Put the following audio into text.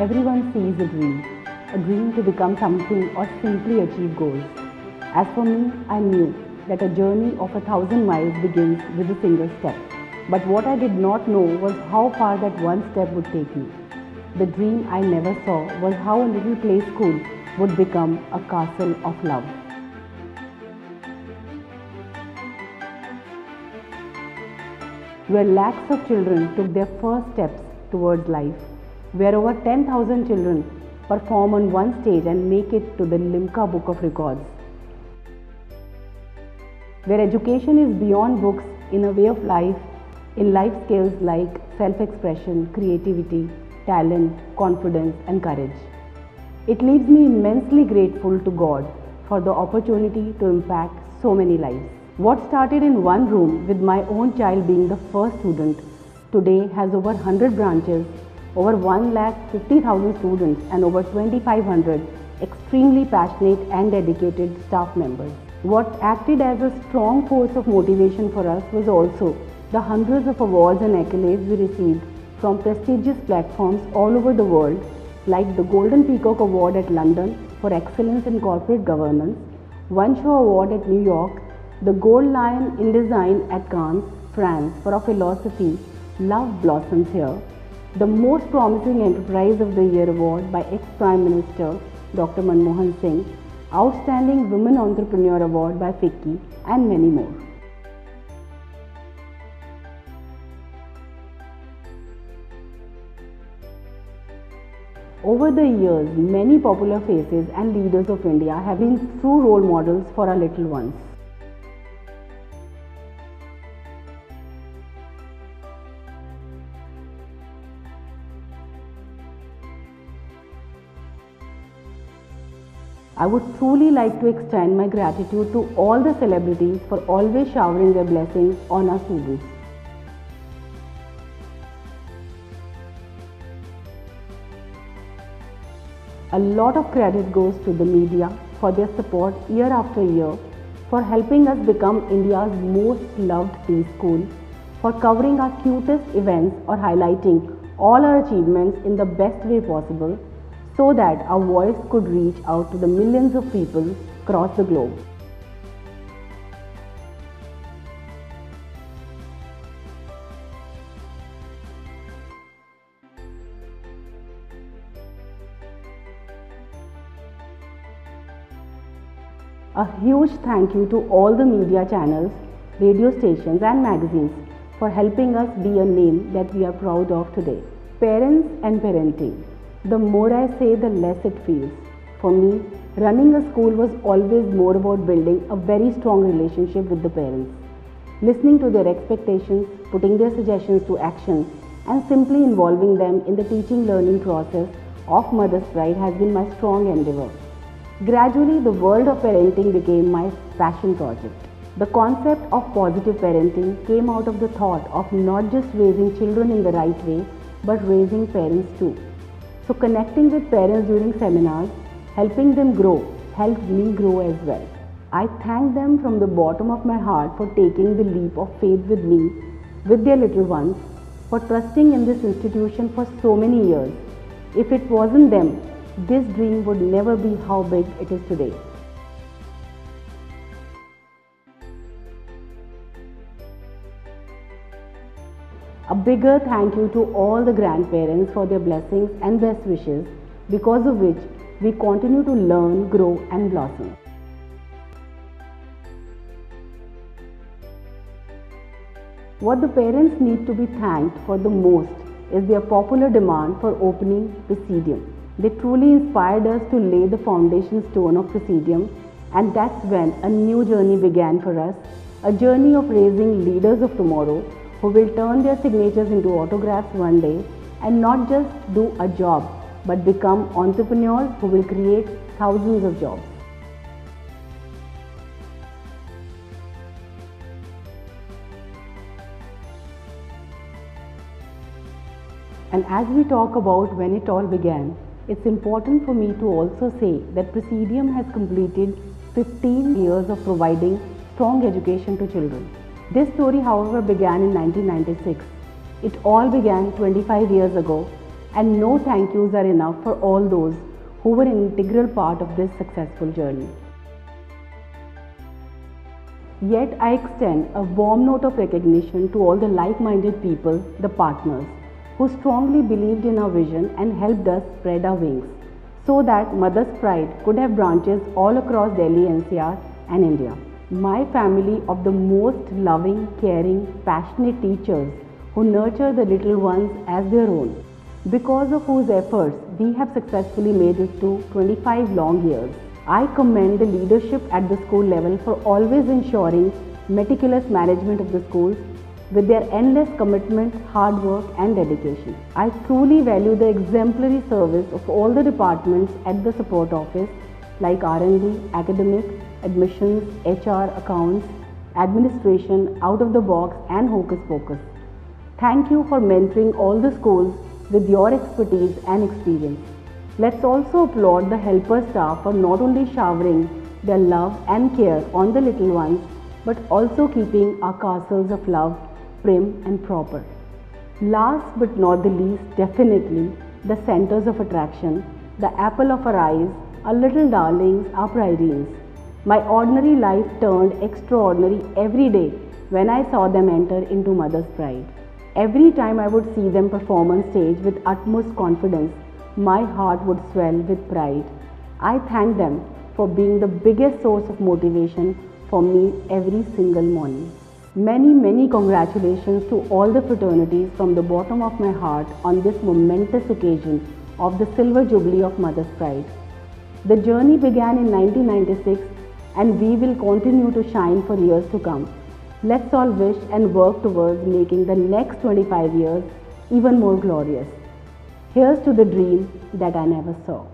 everyone sees a dream to become something or simply achieve goals. As for me, I knew that a journey of 1,000 miles begins with a single step. But what I did not know was how far that one step would take me. The dream I never saw was how a little play school would become a castle of love. Where lakhs of children took their first steps towards life, where over 10,000 children perform on one stage and make it to the Limca Book of Records, where education is beyond books in a way of life, in life skills like self-expression, creativity, talent, confidence and courage. It leaves me immensely grateful to God for the opportunity to impact so many lives. What started in one room with my own child being the first student today has over 100 branches, over 1,50,000 students and over 2,500 extremely passionate and dedicated staff members. What acted as a strong force of motivation for us was also the hundreds of awards and accolades we received from prestigious platforms all over the world, like the Golden Peacock Award at London for Excellence in Corporate Governance, One Show Award at New York, the Gold Lion in Design at Cannes, France for our philosophy, Love Blossoms Here, the Most Promising Enterprise of the Year Award by ex-Prime Minister Dr. Manmohan Singh, Outstanding Women Entrepreneur Award by FICCI and many more. Over the years, many popular faces and leaders of India have been true role models for our little ones. I would truly like to extend my gratitude to all the celebrities for always showering their blessings on our students. A lot of credit goes to the media for their support year after year, for helping us become India's most loved day school, for covering our cutest events or highlighting all our achievements in the best way possible, so that our voice could reach out to the millions of people across the globe. A huge thank you to all the media channels, radio stations and magazines for helping us be a name that we are proud of today. Parents and parenting. The more I say, the less it feels. For me, running a school was always more about building a very strong relationship with the parents. Listening to their expectations, putting their suggestions to action, and simply involving them in the teaching-learning process of Mother's Pride has been my strong endeavor. Gradually, the world of parenting became my passion project. The concept of positive parenting came out of the thought of not just raising children in the right way, but raising parents too. So connecting with parents during seminars, helping them grow, helped me grow as well. I thank them from the bottom of my heart for taking the leap of faith with me, with their little ones, for trusting in this institution for so many years. If it wasn't them, this dream would never be how big it is today. A bigger thank you to all the grandparents for their blessings and best wishes, because of which we continue to learn, grow and blossom. What the parents need to be thanked for the most is their popular demand for opening Presidium. They truly inspired us to lay the foundation stone of Presidium, and that's when a new journey began for us, a journey of raising leaders of tomorrow who will turn their signatures into autographs one day and not just do a job, but become entrepreneurs who will create thousands of jobs. And as we talk about when it all began, it's important for me to also say that Presidium has completed 15 years of providing strong education to children. This story, however, began in 1996. It all began 25 years ago and no thank yous are enough for all those who were an integral part of this successful journey. Yet I extend a warm note of recognition to all the like-minded people, the partners, who strongly believed in our vision and helped us spread our wings, so that Mother's Pride could have branches all across Delhi NCR and India. My family of the most loving, caring, passionate teachers who nurture the little ones as their own, because of whose efforts we have successfully made it to 25 long years. I commend the leadership at the school level for always ensuring meticulous management of the schools with their endless commitment, hard work and dedication. I truly value the exemplary service of all the departments at the support office like R&D, academic, admissions, HR, accounts, administration, out of the box and hocus pocus. Thank you for mentoring all the schools with your expertise and experience. Let's also applaud the helper staff for not only showering their love and care on the little ones, but also keeping our castles of love prim and proper. Last but not the least, definitely the centers of attraction, the apple of our eyes, our little darlings, our prideens. My ordinary life turned extraordinary every day when I saw them enter into Mother's Pride. Every time I would see them perform on stage with utmost confidence, my heart would swell with pride. I thank them for being the biggest source of motivation for me every single morning. Many congratulations to all the fraternities from the bottom of my heart on this momentous occasion of the Silver Jubilee of Mother's Pride. The journey began in 1996 and we will continue to shine for years to come. Let's all wish and work towards making the next 25 years even more glorious. Here's to the dream that I never saw.